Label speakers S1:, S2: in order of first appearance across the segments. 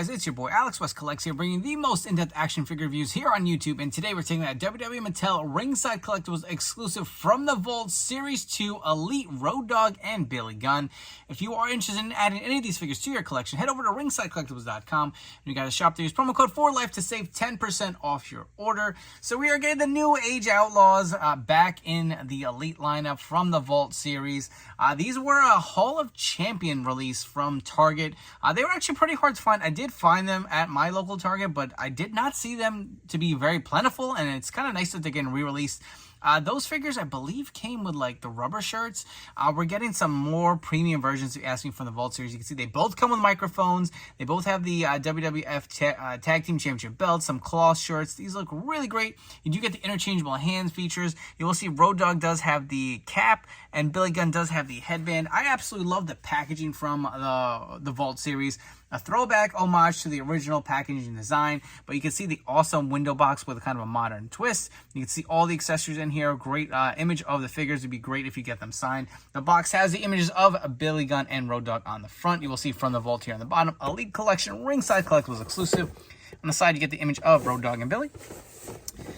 S1: guys, it's your boy Alex West Collects here, bringing the most in-depth action figure reviews here on YouTube. And today we're taking that WWE Mattel Ringside Collectibles exclusive from the Vault Series 2 Elite Road Dogg and Billy Gunn. If you are interested in adding any of these figures to your collection, head over to ringsidecollectibles.com. You guys shop there, use promo code FORLIFE to save 10% off your order. So we are getting the new age Outlaws back in the Elite lineup from the Vault Series. These were a Hall of Champion release from Target. They were actually pretty hard to find. I did find them at my local Target, but I did not see them to be very plentiful, and it's kind of nice that they're getting re-released. Those figures, I believe, came with like the rubber shirts. We're getting some more premium versions asking from the Vault Series. You can see they both come with microphones. They both have the WWF Tag Team Championship belts, some cloth shirts. These look really great. You do get the interchangeable hands features. You will see Road Dogg does have the cap, and Billy Gunn does have the headband. I absolutely love the packaging from the Vault Series. A throwback homage to the original packaging design, but you can see the awesome window box with kind of a modern twist. You can see all the accessories in here. Great image of the figures. Would be great if you get them signed. The box has the images of Billy Gunn and Road Dogg on the front. You will see from the Vault here on the bottom. Elite Collection Ringside Collectibles exclusive. On the side, you get the image of Road Dogg and Billy.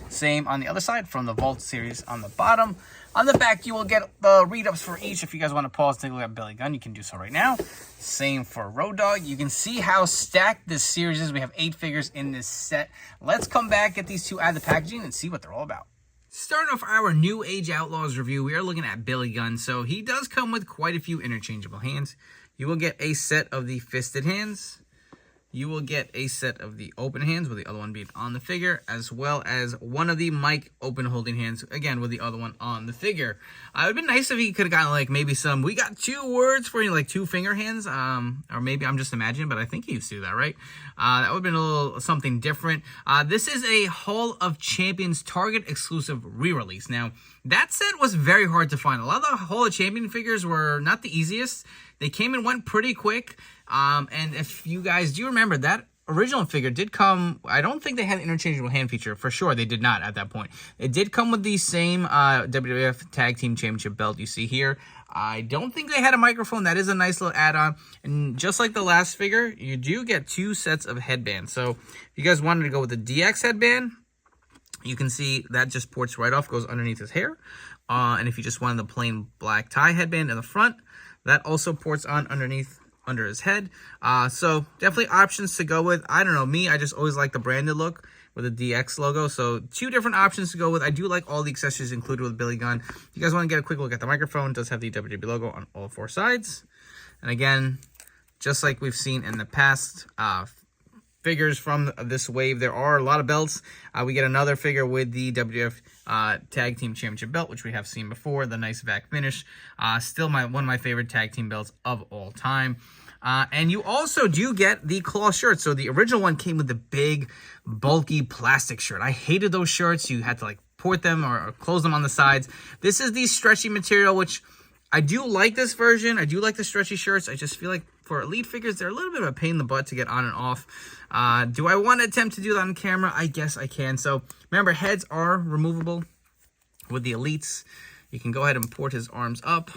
S1: Same on the other side from the Vault Series on the bottom. On the back, you will get the read-ups for each. If you guys want to pause, take a look at Billy Gunn, you can do so right now. Same for Road Dogg. You can see how stacked this series is. We have 8 figures in this set. Let's come back, get these two out of the packaging, and see what they're all about. Starting off our New Age Outlaws review, we are looking at Billy Gunn. So he does come with quite a few interchangeable hands. You will get a set of the fisted hands. You will get a set of the open hands, with the other one being on the figure, as well as one of the mic open holding hands, again, with the other one on the figure. It would have been nice if he could have gotten, like, maybe some, we got 2 words for you, like 2 finger hands, or maybe I'm just imagining, but I think he used to do that, right? That would have been a little something different. This is a Hall of Champions Target exclusive re-release. Now, that set was very hard to find. A lot of the Hall of Champion figures were not the easiest. They came and went pretty quick. And if you guys do remember, that original figure did come, I don't think they had an interchangeable hand feature. For sure, they did not at that point. It did come with the same WWF Tag Team Championship belt you see here. I don't think they had a microphone. That is a nice little add-on. And just like the last figure, you do get 2 sets of headbands. So if you guys wanted to go with the DX headband, you can see that just ports right off, goes underneath his hair. And if you just wanted the plain black tie headband in the front, that also ports on underneath under his head. So definitely options to go with. I don't know, me, I just always like the branded look with the DX logo. So 2 different options to go with. I do like all the accessories included with Billy Gunn. If you guys want to get a quick look at the microphone, it does have the WWE logo on all 4 sides. And again, just like we've seen in the past figures from this wave, there are a lot of belts. We get another figure with the WWF Tag Team Championship belt, which we have seen before, the nice vac finish. Still one of my favorite tag team belts of all time. And you also do get the cloth shirt. So the original one came with the big, bulky plastic shirt. I hated those shirts. You had to like port them or close them on the sides. This is the stretchy material, which I do like this version. I do like the stretchy shirts. I just feel like for Elite figures, they're a little bit of a pain in the butt to get on and off. Do I want to attempt to do that on camera? I guess I can. So remember, heads are removable with the Elites. You can go ahead and port his arms up,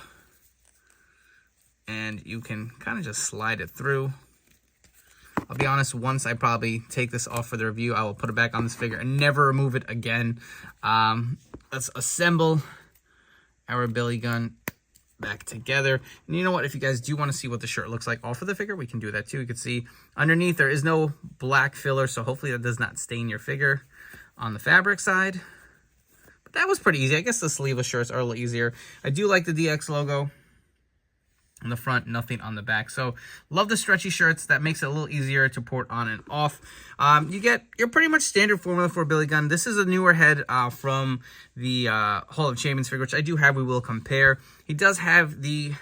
S1: and you can kind of just slide it through. I'll be honest, once I probably take this off for the review, I will put it back on this figure and never remove it again. Let's assemble our Billy Gunn back together. And you know what, if you guys do want to see what the shirt looks like off of the figure, we can do that too. You can see underneath there is no black filler, so hopefully that does not stain your figure on the fabric side. But that was pretty easy. I guess the sleeveless shirts are a little easier. I do like the DX logo on the front, nothing on the back. So love the stretchy shirts. That makes it a little easier to port on and off. You get your pretty much standard formula for Billy Gunn. This is a newer head from the Hall of Champions figure, which I do have. We will compare. He does have the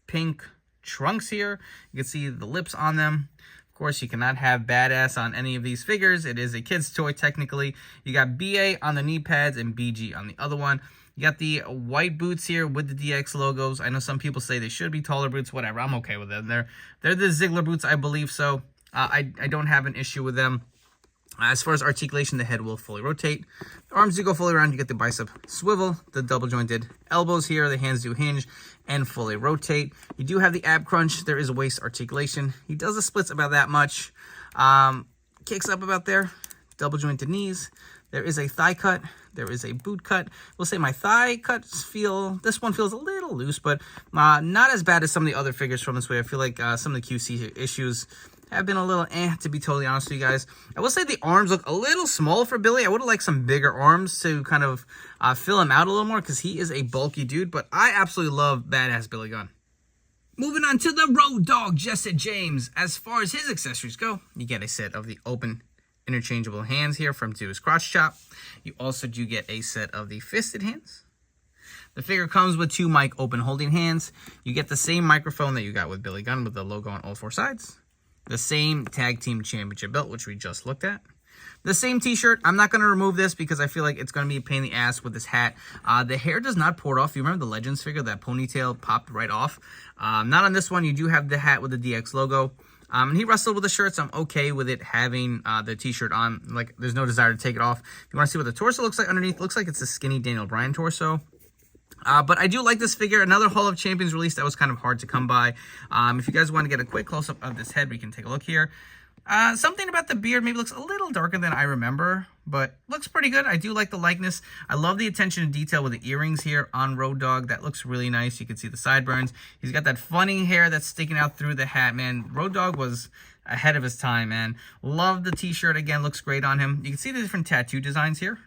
S1: pink trunks here. You can see the lips on them. Of course, you cannot have badass on any of these figures. It is a kid's toy, technically. You got BA on the knee pads and BG on the other one. You got the white boots here with the DX logos. I know some people say they should be taller boots. Whatever, I'm okay with them. They're the Ziggler boots, I believe. So I don't have an issue with them. As far as articulation, the head will fully rotate. The arms do go fully around. You get the bicep swivel, the double jointed elbows here. The hands do hinge and fully rotate. You do have the ab crunch. There is waist articulation. He does the splits about that much. Kicks up about there, double jointed knees. There is a thigh cut. There is a boot cut. We'll say my thigh cuts this one feels a little loose, but not as bad as some of the other figures from this way. I feel like some of the QC issues have been a little to be totally honest with you guys. I will say the arms look a little small for Billy. I would have liked some bigger arms to kind of fill him out a little more because he is a bulky dude, but I absolutely love Badass Billy Gunn. Moving on to the Road Dogg, Jesse James. As far as his accessories go, you get a set of the open interchangeable hands here from to his crotch chop. You also do get a set of the fisted hands. The figure comes with 2 mic open holding hands. You get the same microphone that you got with Billy Gunn with the logo on all 4 sides. The same tag team championship belt, which we just looked at. The same t-shirt. I'm not going to remove this because I feel like it's going to be a pain in the ass with this hat. The hair does not pour off. You remember the Legends figure? That ponytail popped right off. Not on this one. You do have the hat with the DX logo. And he wrestled with the shirt, so I'm okay with it having the t-shirt on. Like, there's no desire to take it off. If you want to see what the torso looks like underneath, looks like it's a skinny Daniel Bryan torso. But I do like this figure. Another Hall of Champions release that was kind of hard to come by. If you guys want to get a quick close-up of this head, we can take a look here. Something about the beard maybe looks a little darker than I remember, but looks pretty good. I do like the likeness. I love the attention to detail with the earrings here on Road Dogg. That looks really nice. You can see the sideburns. He's got that funny hair that's sticking out through the hat, man. Road Dogg was ahead of his time, man. Love the t-shirt. Again, looks great on him. You can see the different tattoo designs here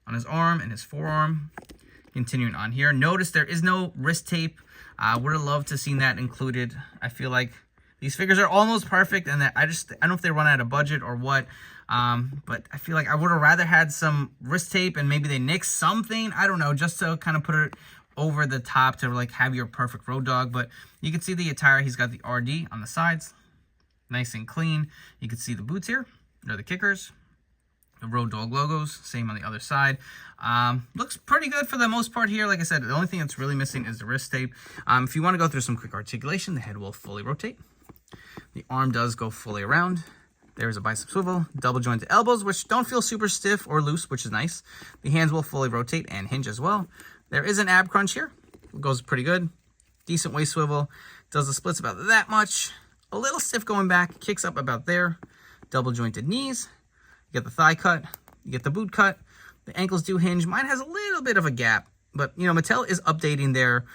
S1: on his arm and his forearm. Continuing on here. Notice there is no wrist tape. Would have loved to seen that included. I feel like these figures are almost perfect, and I don't know if they run out of budget or what, but I feel like I would have rather had some wrist tape and maybe they nix something, I don't know, just to kind of put it over the top to like have your perfect Road Dogg. But you can see the attire. He's got the RD on the sides, nice and clean. You can see the boots here. They're the kickers. The Road Dogg logos, same on the other side. Looks pretty good for the most part here. Like I said, the only thing that's really missing is the wrist tape. If you want to go through some quick articulation, the head will fully rotate. The arm does go fully around. There's a bicep swivel, double jointed elbows, which don't feel super stiff or loose, which is nice. The hands will fully rotate and hinge as well. There is an ab crunch here. It goes pretty good. Decent waist swivel. Does the splits about that much. A little stiff going back. Kicks up about there. Double jointed knees. You get the thigh cut. You get the boot cut. The ankles do hinge. Mine has a little bit of a gap. But, you know, Mattel is updating their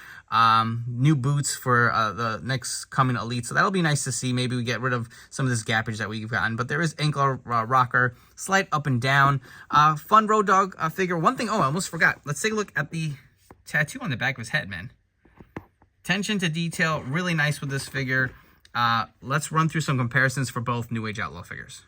S1: new boots for the next coming Elite. So that'll be nice to see. Maybe we get rid of some of this gappage that we've gotten. But there is ankle rocker, slight up and down. Fun Road Dogg figure. One thing, I almost forgot. Let's take a look at the tattoo on the back of his head, man. Attention to detail. Really nice with this figure. Let's run through some comparisons for both New Age Outlaw figures.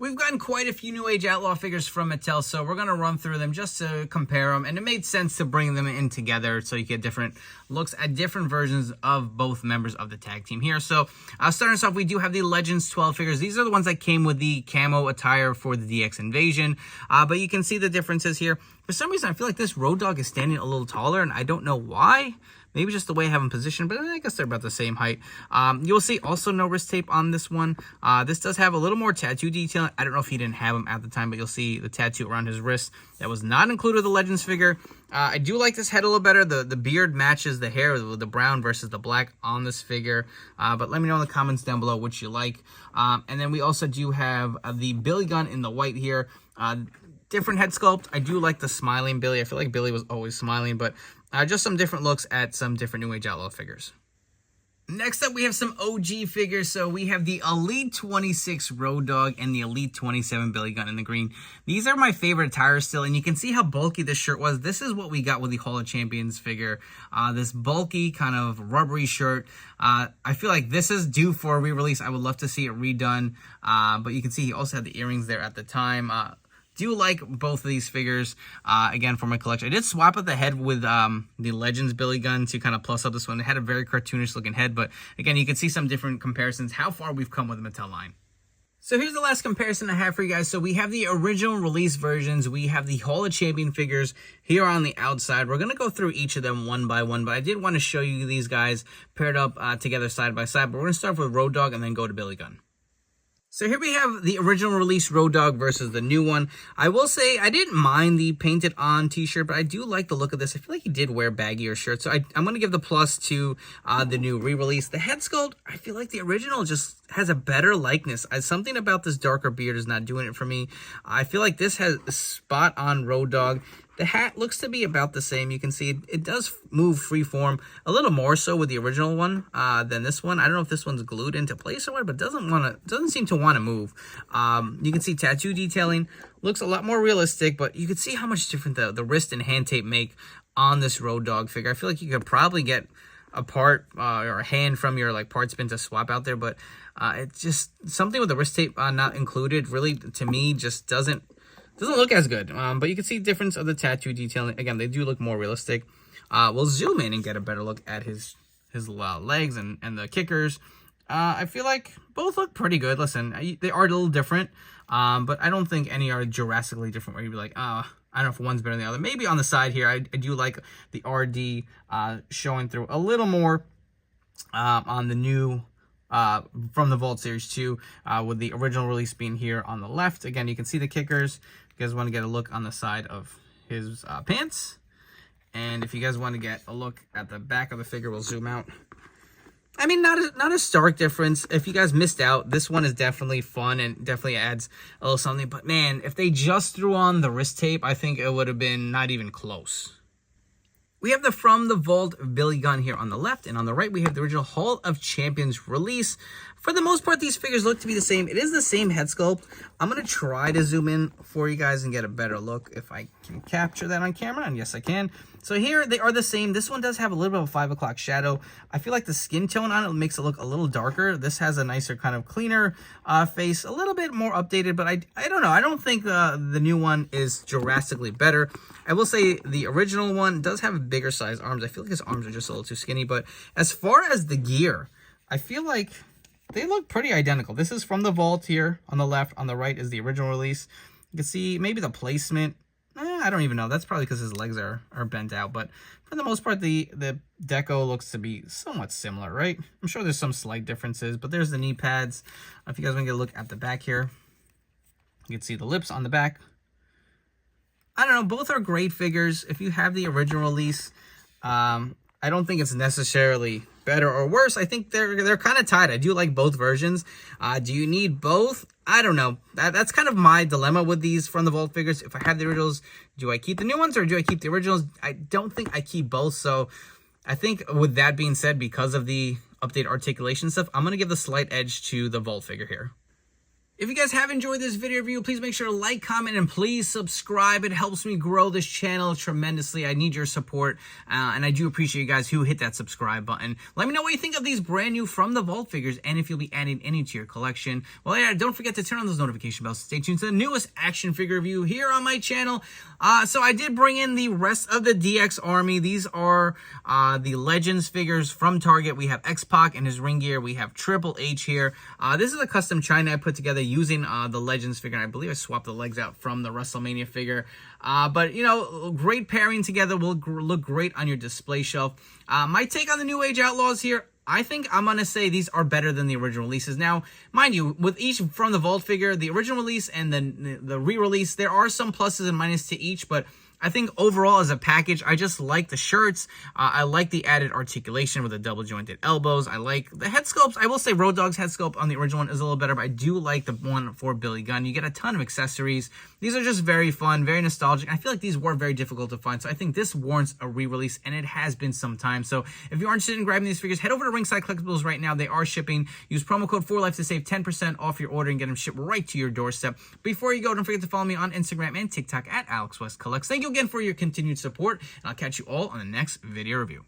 S1: We've gotten quite a few New Age Outlaw figures from Mattel, so we're going to run through them just to compare them. And it made sense to bring them in together so you get different looks at different versions of both members of the tag team here. So starting us off, we do have the Legends 12 figures. These are the ones that came with the camo attire for the DX Invasion. But you can see the differences here. For some reason, I feel like this Road Dogg is standing a little taller, and I don't know why. Maybe just the way I have them positioned, but I guess they're about the same height. You'll see also no wrist tape on this one. This does have a little more tattoo detail. I don't know if he didn't have them at the time, but you'll see the tattoo around his wrist. That was not included with the Legends figure. I do like this head a little better. The beard matches the hair with the brown versus the black on this figure. But let me know in the comments down below which you like. And then we also do have the Billy Gunn in the white here. Different head sculpt. I do like the smiling Billy. I feel like Billy was always smiling, but just some different looks at some different New Age Outlaw figures. Next up, we have some OG figures. So we have the Elite 26 Road Dogg and the Elite 27 Billy Gunn in the green. These are my favorite attires still, and you can see how bulky this shirt was. This is what we got with the Hall of Champions figure. This bulky kind of rubbery shirt. I feel like this is due for a re-release. I would love to see it redone, but you can see he also had the earrings there at the time. Do like both of these figures, again, for my collection. I did swap out the head with the Legends Billy Gunn to kind of plus up this one. It had a very cartoonish looking head, but again, you can see some different comparisons, how far we've come with the Mattel line. So here's the last comparison I have for you guys. So we have the original release versions. We have the Hall of Champion figures here on the outside. We're going to go through each of them one by one, but I did want to show you these guys paired up together side by side. But we're going to start with Road Dogg and then go to Billy Gunn. So here we have the original release Road Dogg versus the new one. I will say I didn't mind the painted on t-shirt, but I do like the look of this. I feel like he did wear baggier shirts, so I'm going to give the plus to the new re-release. The head sculpt, I feel like the original just has a better likeness. Something about this darker beard is not doing it for me. I feel like this has a spot on Road Dogg. The hat looks to be about the same. You can see it does move freeform a little more so with the original one than this one. I don't know if this one's glued into place or what, but doesn't seem to want to move. You can see tattoo detailing looks a lot more realistic, but you can see how much different the wrist and hand tape make on this Road Dogg figure. I feel like you could probably get a part or a hand from your parts bin to swap out there, but it's just something with the wrist tape not included. Really, to me, just doesn't look as good, but you can see the difference of the tattoo detailing. Again, they do look more realistic. We'll zoom in and get a better look at his legs and the kickers. I feel like both look pretty good. Listen, they are a little different, but I don't think any are drastically different where you'd be like, I don't know if one's better than the other. Maybe on the side here, I do like the RD showing through a little more on the new from the Vault Series 2, with the original release being here on the left. Again, you can see the kickers. If you guys want to get a look on the side of his pants, and if you guys want to get a look at the back of the figure, we'll zoom out. I mean, not a stark difference. If you guys missed out, this one is definitely fun and definitely adds a little something. But man, if they just threw on the wrist tape, I think it would have been not even close. We have the From the Vault Billy Gunn here on the left, and on the right we have the original Hall of Champions release. For the most part, these figures look to be the same. It is the same head sculpt. I'm going to try to zoom in for you guys and get a better look if I can capture that on camera, and yes, I can. So here they are the same. This one does have a little bit of a 5 o'clock shadow. I feel like the skin tone on it makes it look a little darker. This has a nicer kind of cleaner face, a little bit more updated, but I don't know. I don't think the new one is drastically better. I will say the original one does have bigger size arms. I feel like his arms are just a little too skinny, but as far as the gear, I feel like they look pretty identical. This is From the Vault here on the left. On the right is the original release. You can see maybe the placement. I don't even know. That's probably because his legs are bent out. But for the most part, the deco looks to be somewhat similar, right? I'm sure there's some slight differences, but there's the knee pads. If you guys want to get a look at the back here, you can see the lips on the back. I don't know. Both are great figures. If you have the original release, I don't think it's necessarily better or worse. I think they're kind of tied. I do like both versions. Do you need both? I don't know. That's kind of my dilemma with these From the Vault figures. If I have the originals, do I keep the new ones or do I keep the originals? I don't think I keep both. So I think with that being said, because of the updated articulation stuff, I'm going to give the slight edge to the Vault figure here. If you guys have enjoyed this video review, please make sure to like, comment, and please subscribe. It helps me grow this channel tremendously. I need your support, and I do appreciate you guys who hit that subscribe button. Let me know what you think of these brand new From the Vault figures, and if you'll be adding any to your collection. Well, yeah, don't forget to turn on those notification bells. Stay tuned to the newest action figure review here on my channel. So I did bring in the rest of the DX Army. These are the Legends figures from Target. We have X-Pac in his ring gear. We have Triple H here. This is a custom China I put together using the Legends figure. And I believe I swapped the legs out from the WrestleMania figure. But, you know, great pairing together will look great on your display shelf. My take on the New Age Outlaws here, I think I'm going to say these are better than the original releases. Now, mind you, with each From the Vault figure, the original release and then the re-release, there are some pluses and minuses to each, but I think overall as a package, I just like the shirts. I like the added articulation with the double jointed elbows. I like the head sculpts. I will say Road Dogg's head sculpt on the original one is a little better, but I do like the one for Billy Gunn. You get a ton of accessories. These are just very fun, very nostalgic. I feel like these were very difficult to find, so I think this warrants a re-release, and it has been some time. So if you're interested in grabbing these figures, head over to Ringside Collectibles right now. They are shipping. Use promo code 4LIFE to save 10% off your order and get them shipped right to your doorstep. Before you go, don't forget to follow me on Instagram and TikTok at AlexWestCollects. Thank you again for your continued support, and I'll catch you all on the next video review.